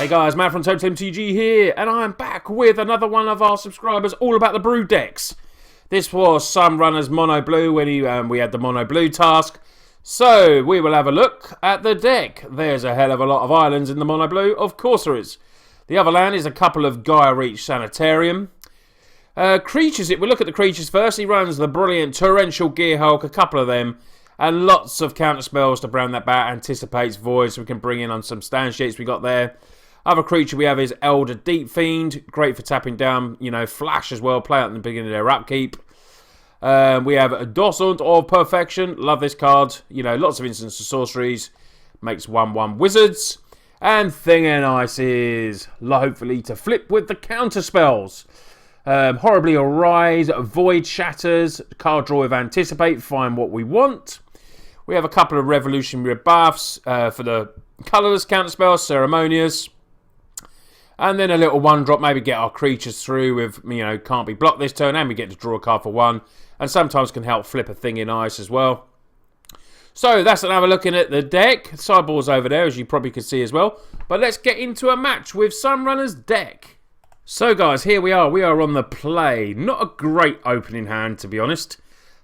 Hey guys, Matt from MTG here, and I am back with another one of our subscribers all about the Brew decks. This was Sunrunners Mono Blue when we had the Mono Blue task. So we will have a look at the deck. There's a hell of a lot of islands in the Mono Blue, of course there is. The other land is a couple of Gaia Reach Sanitarium. Creatures, if we look at the creatures first, he runs the brilliant Torrential Gearhulk, a couple of them, and lots of counter spells to brand that back. Anticipates Void, so we can bring in on some stand sheets we got there. Other creature we have is Elder Deep Fiend, great for tapping down, Flash as well, play out in the beginning of their upkeep. We have a Docent of Perfection, love this card, lots of instants of sorceries, makes 1/1 wizards. And Thing and Ice is hopefully to flip with the counter spells. Horribly Arise, Void Shatters, card draw with Anticipate, find what we want. We have a couple of Revolutionary Buffs for the colourless counter spells, Ceremonious. And then a little one drop, maybe get our creatures through with, can't be blocked this turn, and we get to draw a card for one. And sometimes can help flip a Thing in Ice as well. So that's another looking at the deck. Sideboard's over there, as you probably could see as well. But let's get into a match with Sunrunner's deck. So guys, here we are. We are on the play. Not a great opening hand, to be honest.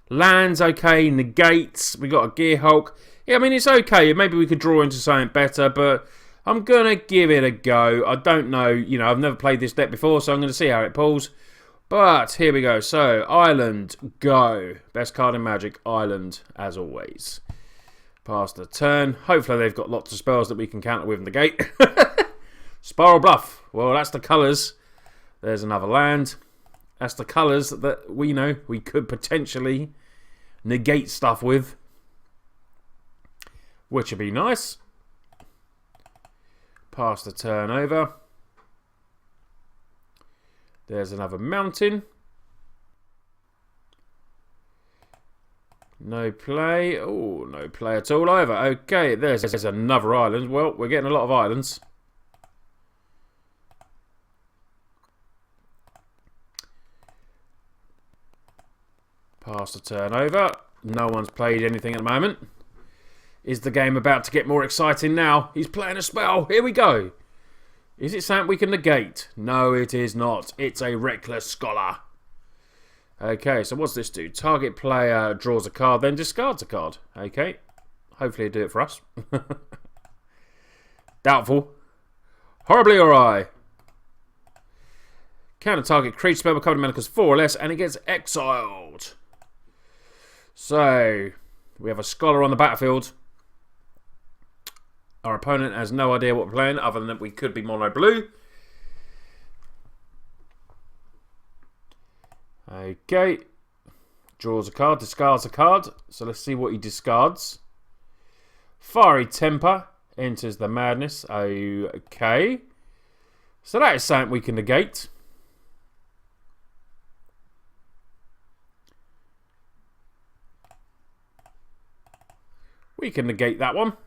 Lands okay, negates. We got a Gearhulk. Yeah, I mean, it's okay. Maybe we could draw into something better, but I'm going to give it a go. I don't know. I've never played this deck before, so I'm going to see how it pulls. But here we go. So, Island, go. Best card in Magic, Island, as always. Pass the turn. Hopefully they've got lots of spells that we can counter with negate. Spiral Bluff. Well, that's the colours. There's another land. That's the colours that we know we could potentially negate stuff with, which would be nice. Pass the turn over. There's another mountain. No play. Oh, no play at all either. Okay, there's another island. Well, we're getting a lot of islands. Pass the turn over. No one's played anything at the moment. Is the game about to get more exciting now? He's playing a spell. Here we go. Is it something we can negate? No, it is not. It's a Reckless Scholar. Okay, so what's this do? Target player draws a card, then discards a card. Okay. Hopefully it'll do it for us. Doubtful. Horribly awry. Counter target creature spell with covered mana costs 4 or less, and it gets exiled. So, we have a Scholar on the battlefield. Our opponent has no idea what we're playing, other than that we could be Mono Blue. Okay. Draws a card, discards a card. So let's see what he discards. Fiery Temper enters the Madness. Okay. So that is something we can negate. We can negate that one.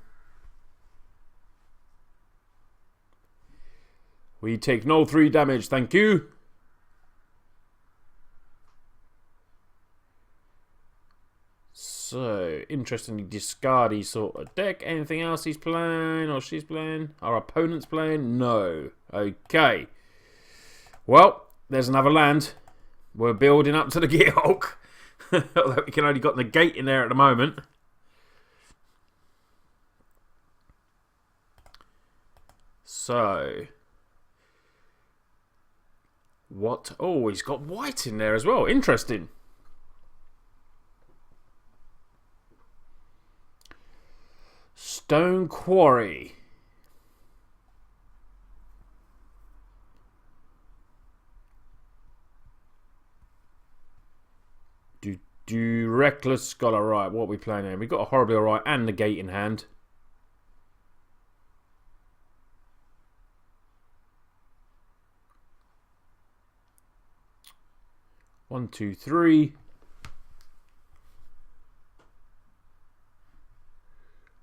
We take no 3 damage, thank you. So, interestingly discardy sort of deck. Anything else he's playing or she's playing? Our opponent's playing? No. Okay. Well, there's another land. We're building up to the Gearhulk. Although we can only got negate in there at the moment. So, what? Oh, he's got white in there as well. Interesting. Stone Quarry. Do Reckless Scholar. Right, what are we playing here? We've got a Horribly Alright and negate in hand. One, two, three.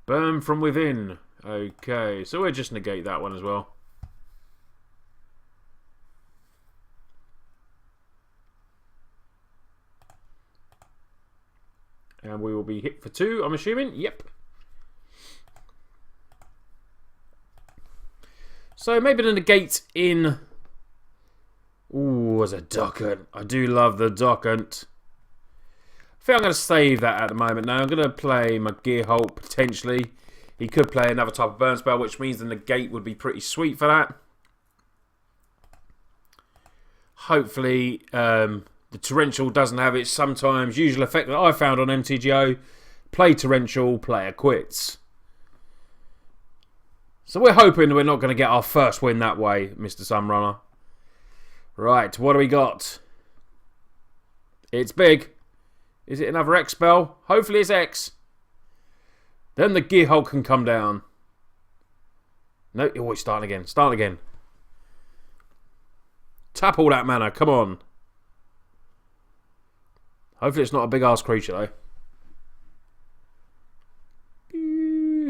Burn from within. Okay, so we'll just negate that one as well. And we will be hit for 2, I'm assuming. Yep. So maybe the negate in... Ooh, as a Dockant. I do love the Dockant. I think I'm going to save that at the moment now. I'm going to play my Gearholt potentially. He could play another type of burn spell, which means the negate would be pretty sweet for that. Hopefully, the Torrential doesn't have its sometimes usual effect that I found on MTGO. Play Torrential, player quits. So we're hoping we're not going to get our first win that way, Mr. Sunrunner. Right, what do we got? It's big. Is it another X spell? Hopefully it's X. Then the Gearholt can come down. No, oh, it's starting again. Starting again. Tap all that mana, come on. Hopefully it's not a big ass creature though.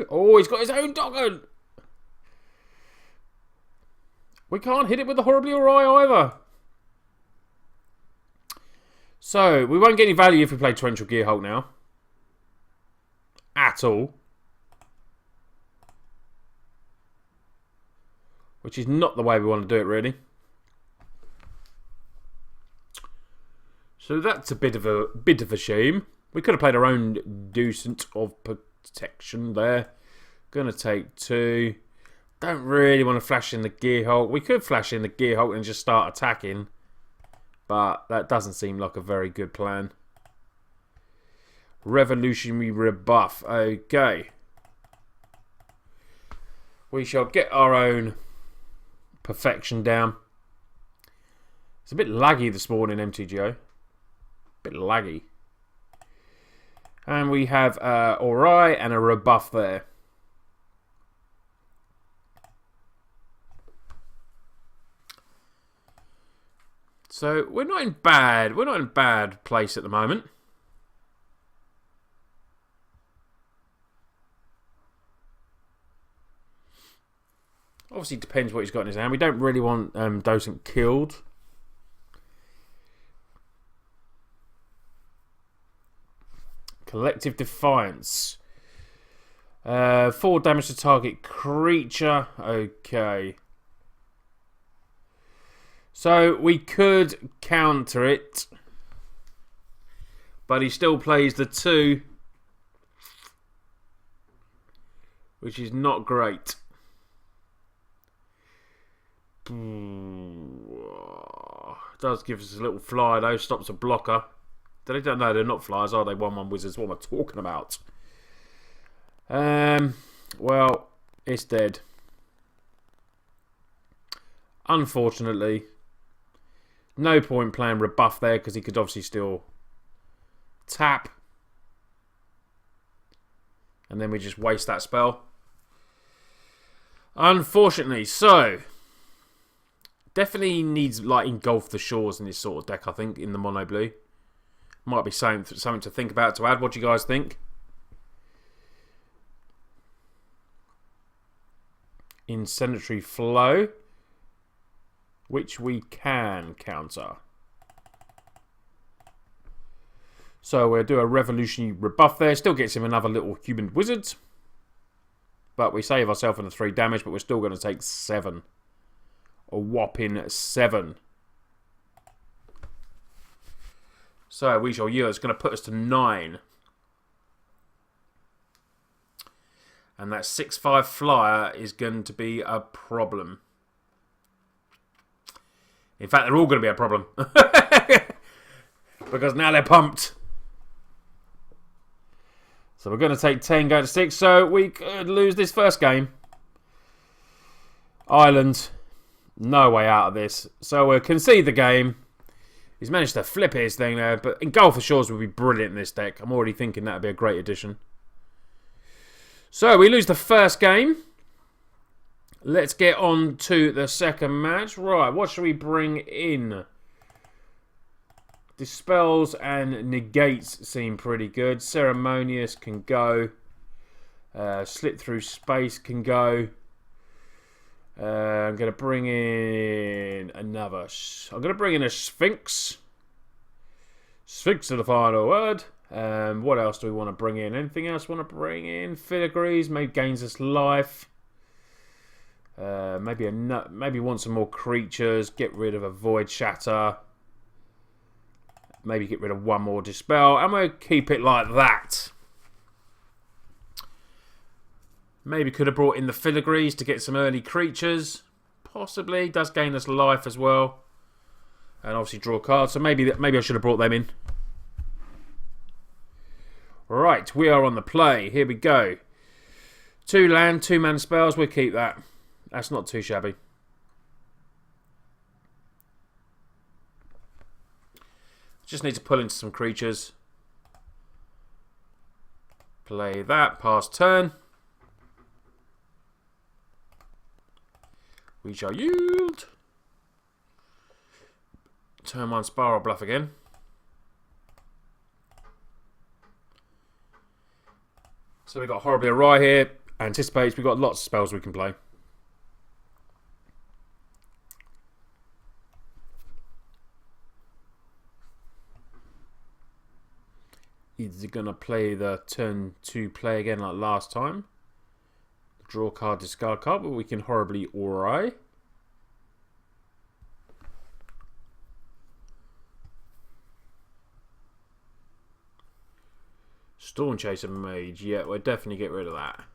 Oh, he's got his own Doggone. We can't hit it with the Horribly Awry either. So, we won't get any value if we play Torrential Gearholt now. At all. Which is not the way we want to do it, really. So that's a bit of a shame. We could have played our own decent of protection there. Gonna take 2. Don't really want to flash in the Gearholt. We could flash in the Gearholt and just start attacking. But that doesn't seem like a very good plan. Revolutionary Rebuff. Okay. We shall get our own perfection down. It's a bit laggy this morning, MTGO. Bit laggy. And we have Awry and a rebuff there. So we're not in bad place at the moment. Obviously depends what he's got in his hand. We don't really want Docent killed. Collective Defiance. 4 damage to target creature. Okay. So we could counter it. But he still plays the 2. Which is not great. Does give us a little flyer though. Stops a blocker. They don't know they're not flyers, are they? 1/1 wizards. What am I talking about? Well, it's dead. Unfortunately, no point playing rebuff there because he could obviously still tap, and then we just waste that spell. Unfortunately, so definitely needs like engulf the shores in this sort of deck. I think in the mono blue. Might be something to think about to add. What do you guys think? Incendiary Flow, which we can counter. So we'll do a Revolutionary Rebuff there. Still gets him another little human wizard. But we save ourselves on the 3 damage, but we're still going to take 7. A whopping 7. So we shall yield. It's going to put us to 9. And that 6/5 flyer is going to be a problem. In fact, they're all going to be a problem. Because now they're pumped. So we're going to take 10, go to 6. So we could lose this first game. Ireland, no way out of this. So we'll concede the game. He's managed to flip his thing there, but Engulf the Shores would be brilliant in this deck. I'm already thinking that would be a great addition. So we lose the first game. Let's get on to the second match. Right, what should we bring in? Dispels and Negates seem pretty good. Ceremonious can go. Slit Through Space can go. I'm going to bring in another. I'm going to bring in a Sphinx. Sphinx is the final word. What else do we want to bring in? Anything else we want to bring in? Filigrees, maybe gains us life. Maybe want some more creatures. Get rid of a Void Shatter. Maybe get rid of one more Dispel. And we'll keep it like that. Maybe could have brought in the Filigrees to get some early creatures. Possibly. Does gain us life as well. And obviously draw cards. So maybe I should have brought them in. Right, we are on the play. Here we go. 2 land, 2 mana spells. We'll keep that. That's not too shabby. Just need to pull into some creatures. Play that. Pass turn. We shall yield. Turn 1 Spiral Bluff again. So we've got Horribly Awry here. Anticipates. We've got lots of spells we can play. Is it going to play the turn 2 play again like last time? Draw card, discard card, but we can Horribly Awry. Storm Chaser Mage. Yeah, we'll definitely get rid of that.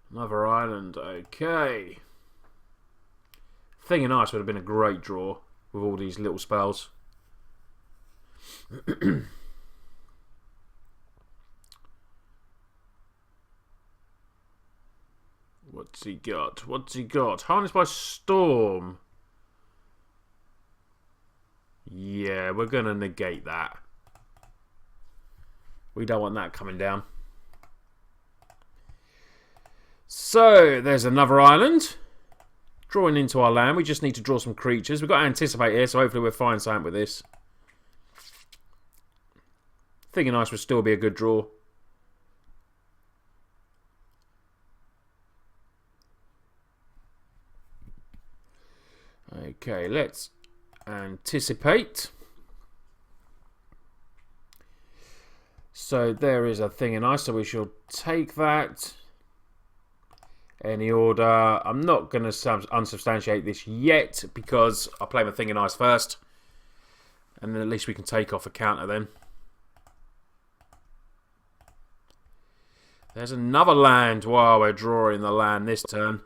Another island. Okay. Thing of Ice would have been a great draw with all these little spells. What's he got? What's he got? Harnessed by Storm. Yeah, we're going to negate that. We don't want that coming down. So, there's another island. Drawing into our land. We just need to draw some creatures. We've got to anticipate here, so hopefully we'll find something with this. Thing of Ice would still be a good draw. Okay, let's anticipate. So there is a Thing of Ice, so we shall take that. Any order. I'm not going to unsubstantiate this yet because I'll play my Thing of Ice first. And then at least we can take off a counter then. There's another land while we're drawing the land this turn.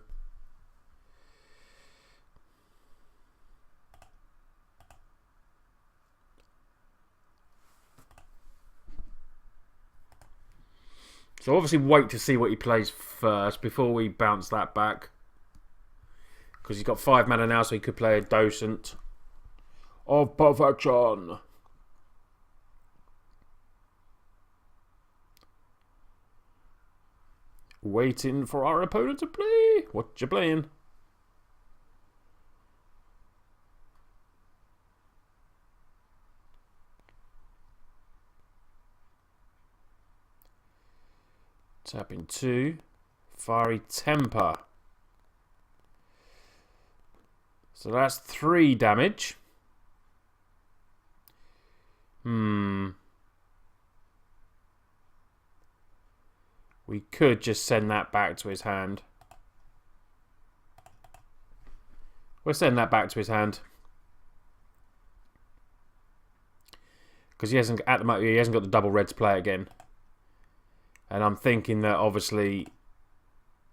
So obviously wait to see what he plays first before we bounce that back. Because he's got 5 mana now, so he could play a Docent of Perfection. Waiting for our opponent to play. What you playing? Tapping 2. Fiery Temper. So that's 3 damage. We could just send that back to his hand. We'll send that back to his hand. Because he hasn't, at the moment, he hasn't got the double red to play again. And I'm thinking that obviously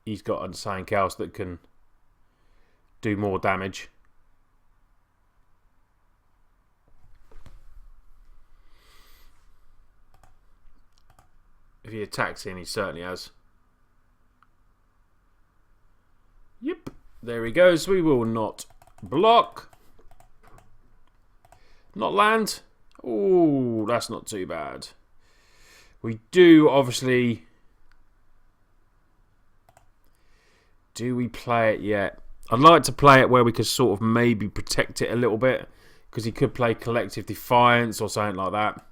he's got something else that can do more damage. If he attacks in, he certainly has. Yep, there he goes. We will not block. Not land. Ooh, that's not too bad. We do obviously... Do we play it yet? I'd like to play it where we could sort of maybe protect it a little bit. Because he could play Collective Defiance or something like that.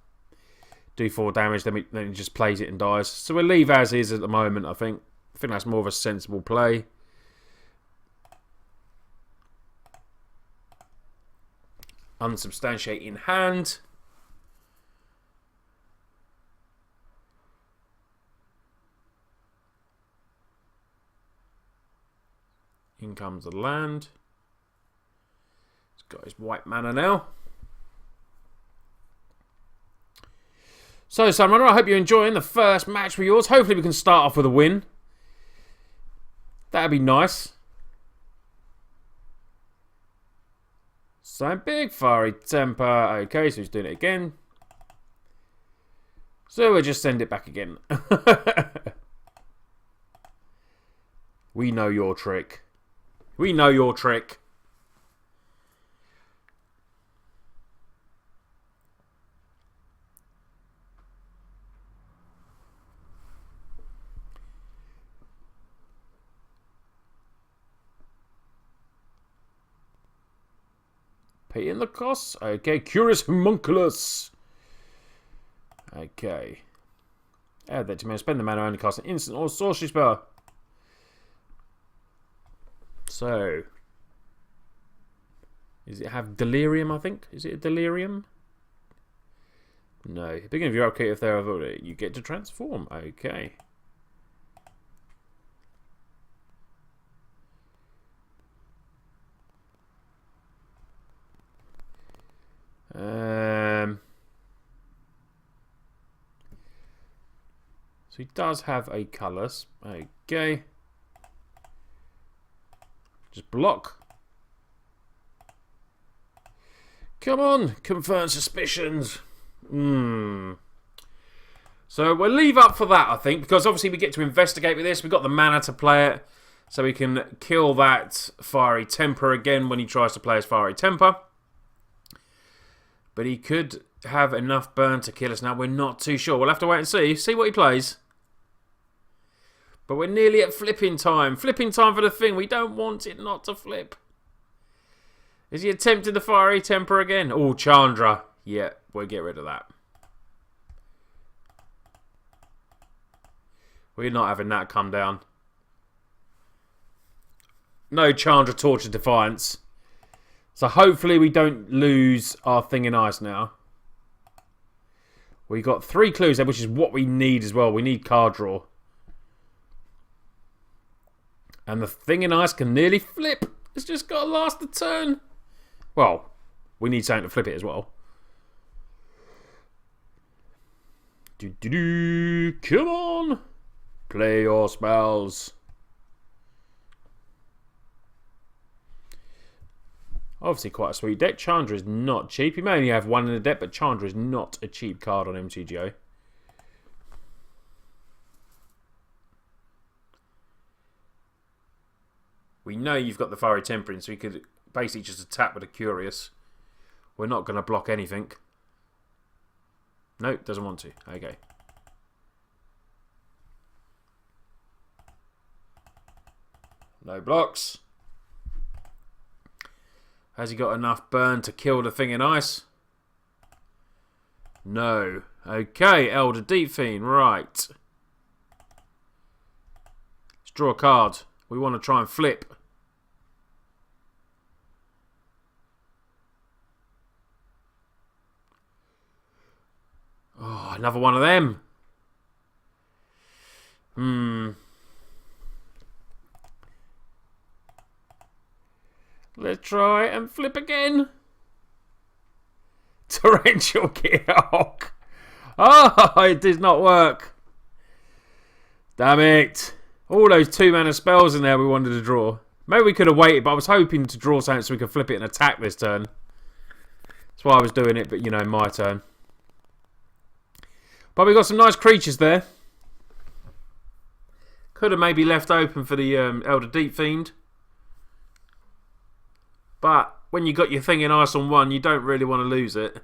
Do 4 damage, then he just plays it and dies. So we'll leave as is at the moment, I think. I think that's more of a sensible play. Unsubstantiate in hand. In comes the land. He's got his white mana now. So, Sunrunner, I hope you're enjoying the first match with yours. Hopefully we can start off with a win. That'd be nice. So big fiery temper. Okay, so he's doing it again. So we'll just send it back again. We know your trick. We know your trick. Paying the costs. Okay, Curious Homunculus. Okay. Add that to me. Spend the mana only cast an instant or sorcery spell. So. Does it have Delirium, I think? Is it a Delirium? No. Beginning of your upkeep, if they're avoided, you get to transform. Okay. So he does have a colours. Okay. Just block. Come on, confirm suspicions. So we'll leave up for that, I think, because obviously we get to investigate with this. We've got the mana to play it, so we can kill that fiery temper again when he tries to play his fiery temper. But he could have enough burn to kill us now. We're not too sure. We'll have to wait and see. See what he plays. But we're nearly at flipping time. Flipping time for the thing. We don't want it not to flip. Is he attempting the fiery temper again? Oh, Chandra. Yeah, we'll get rid of that. We're not having that come down. No Chandra Torch of Defiance. So hopefully we don't lose our thing in ice now. We got 3 clues there, which is what we need as well. We need card draw. And the thing in ice can nearly flip. It's just got to last the turn. Well, we need something to flip it as well. Come on. Play your spells. Obviously quite a sweet deck. Chandra is not cheap. You may only have 1 in the deck, but Chandra is not a cheap card on MTGO. We know you've got the Fiery Temperance, so we could basically just attack with a Curious. We're not going to block anything. Nope, doesn't want to. Okay. No blocks. Has he got enough burn to kill the thing in ice? No. Okay, Elder Deep Fiend. Right. Let's draw a card. We want to try and flip. Oh, another one of them. Let's try and flip again. Torrential Gearhawk. Oh, it did not work. Damn it. All those 2-mana spells in there we wanted to draw. Maybe we could have waited, but I was hoping to draw something so we could flip it and attack this turn. That's why I was doing it, but you know, my turn. But we got some nice creatures there. Could have maybe left open for the Elder Deep Fiend. But when you got your thing in ice on 1, you don't really want to lose it.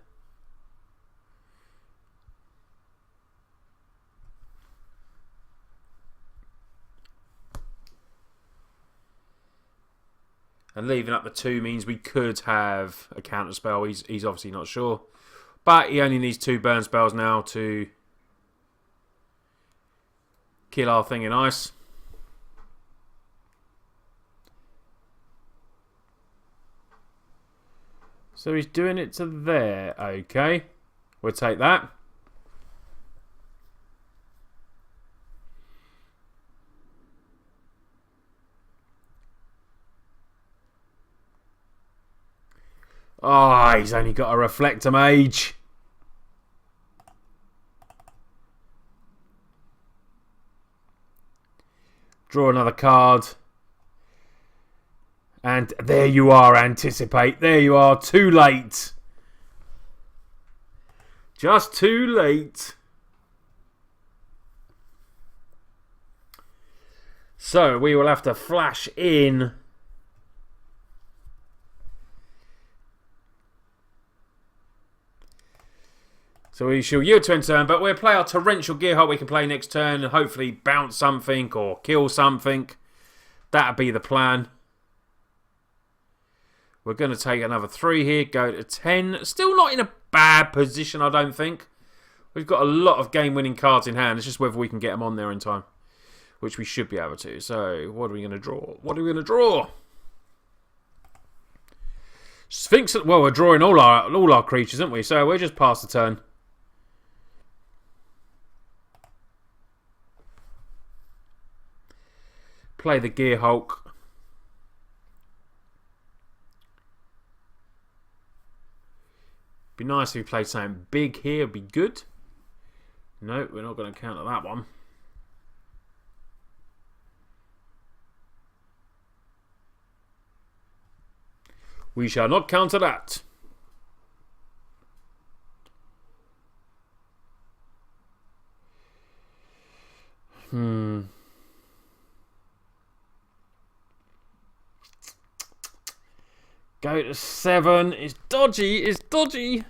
And leaving up the 2 means we could have a counter spell. He's obviously not sure. But he only needs 2 burn spells now to kill our thing in ice. So he's doing it to there. Okay. We'll take that. Oh, he's only got a Reflector Mage. Draw another card. And there you are, Anticipate. There you are, too late. Just too late. So, we will have to flash in. So we shall yield to end turn, but we'll play our Torrential Gearhulk we can play next turn and hopefully bounce something or kill something. That'd be the plan. We're going to take another 3 here, go to 10. Still not in a bad position, I don't think. We've got a lot of game-winning cards in hand. It's just whether we can get them on there in time, which we should be able to. So, what are we going to draw? What are we going to draw? Sphinx. Well, we're drawing all our creatures, aren't we? So we're just past the turn. Play the Gearhulk. Be nice if we played something big here. It'd be good. No, we're not going to counter that one. We shall not counter that. Go to 7. It's dodgy. It's dodgy.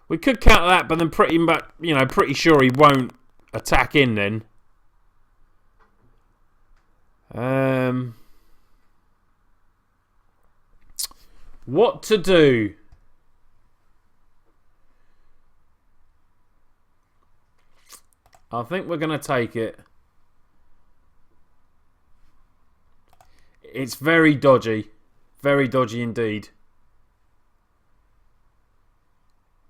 We could counter that, but then pretty sure he won't attack in then. What to do? I think we're going to take it. It's very dodgy. Very dodgy indeed.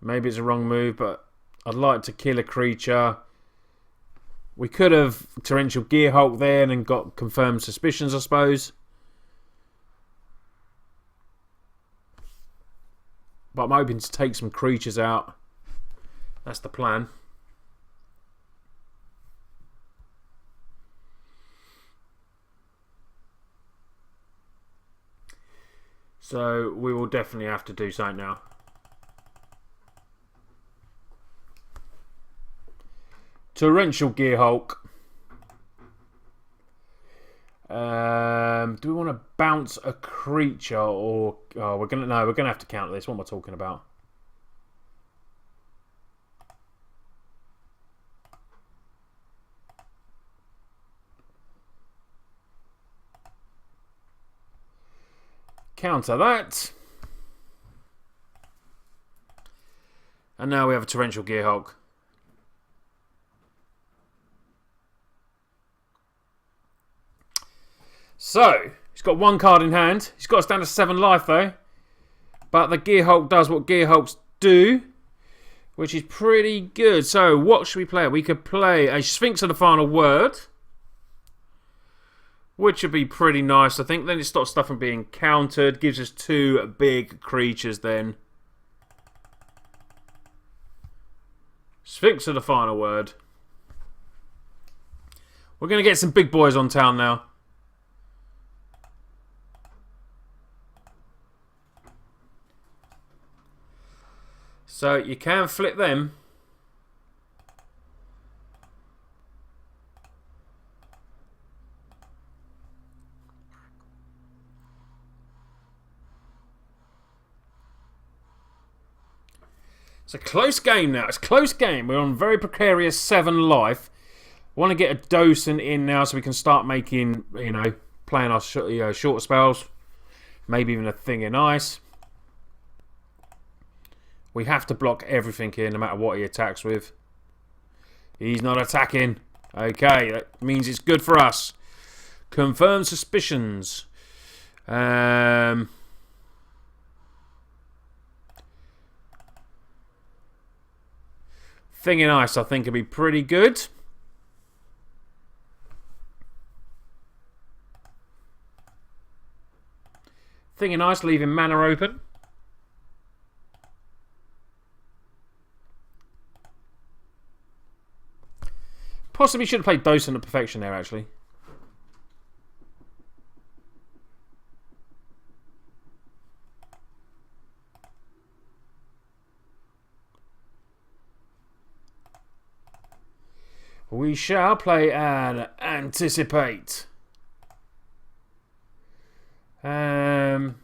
Maybe it's a wrong move, but I'd like to kill a creature. We could have Torrential Gearhulk there and got confirmed suspicions, I suppose. But I'm hoping to take some creatures out. That's the plan. So we will definitely have to do something now. Torrential Gearhulk. Do we want to bounce a creature or we're gonna have to counter this. What am I talking about? Counter that. And now we have a Torrential Gearhulk. So, he's got 1 card in hand. He's got us down to 7 life though. But the Gearhulk does what Gearhulks do, which is pretty good. So, what should we play? We could play a Sphinx of the Final Word, which would be pretty nice, I think. Then it stops stuff from being countered. Gives us 2 big creatures then. Sphinx of the Final Word. We're going to get some big boys on town now. So you can flip them. It's a close game now. It's a close game. We're on very precarious 7 life. Want to get a Docent in now so we can start making, playing our short spells. Maybe even a Thing in Ice. We have to block everything here no matter what he attacks with. He's not attacking. Okay, that means it's good for us. Confirm suspicions. Thing in Ice, I think, would be pretty good. Thing in Ice, leaving mana open. Possibly should have played Docent at perfection there, actually. We shall play and anticipate. Oh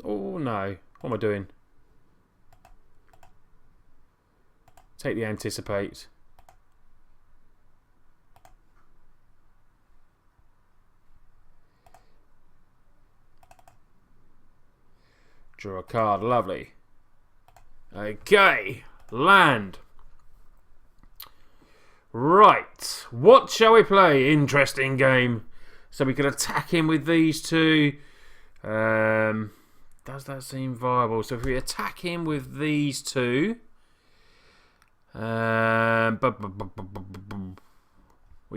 no. What am I doing? Take the anticipate. Draw a card. Lovely. Okay. Land. Right. What shall we play? Interesting game. So we can attack him with these two. Does that seem viable? So if we attack him with these two, we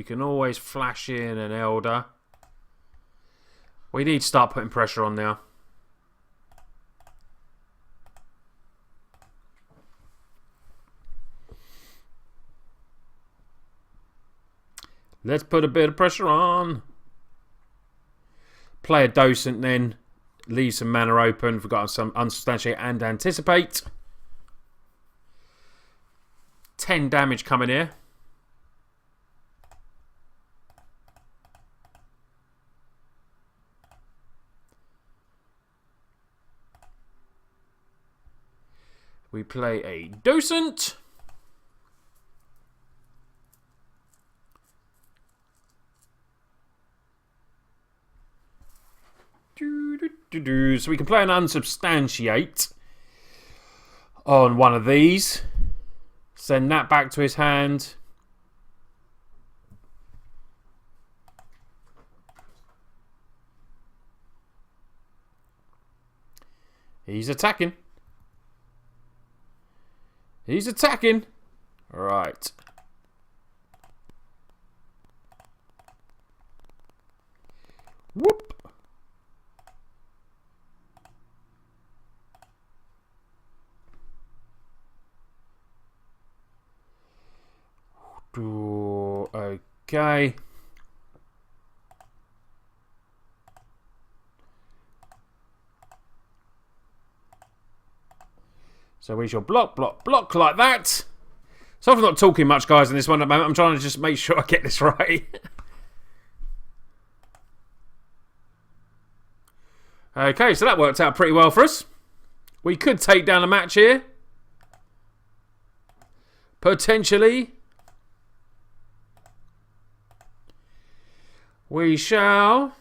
can always flash in an Elder. We need to start putting pressure on now. Let's put a bit of pressure on. Play a Docent then. Leave some mana open. Forgotten some unsubstantiate and anticipate. 10 damage coming here. We play a Docent. So we can play an unsubstantiate on one of these. Send that back to his hand. He's attacking. He's attacking. Right. Whoop. Okay. So we shall block like that. So I'm not talking much, guys, in this one at the moment. I'm trying to just make sure I get this right. Okay, so that worked out pretty well for us. We could take down a match here. Potentially. We shall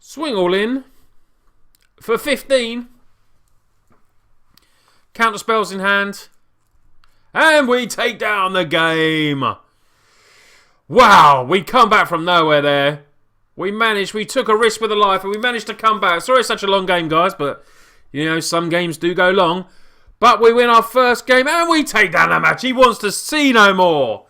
swing all in for 15. Counter spells in hand. And we take down the game. Wow, we come back from nowhere there. We took a risk with a life and we managed to come back. Sorry it's such a long game, guys, but you know, some games do go long. But we win our first game and we take down the match. He wants to see no more.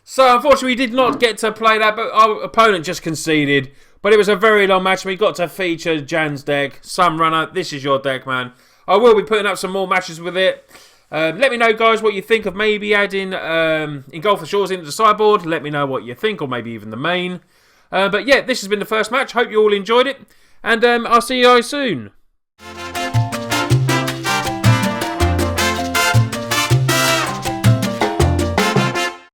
So unfortunately we did not get to play that, but our opponent just conceded. But it was a very long match and we got to feature Jan's deck. Sunrunner, this is your deck, man. I will be putting up some more matches with it. Let me know, guys, what you think of maybe adding Engulfing Shores into the sideboard. Let me know what you think, or maybe even the main. But yeah, this has been the first match. Hope you all enjoyed it. And I'll see you guys soon.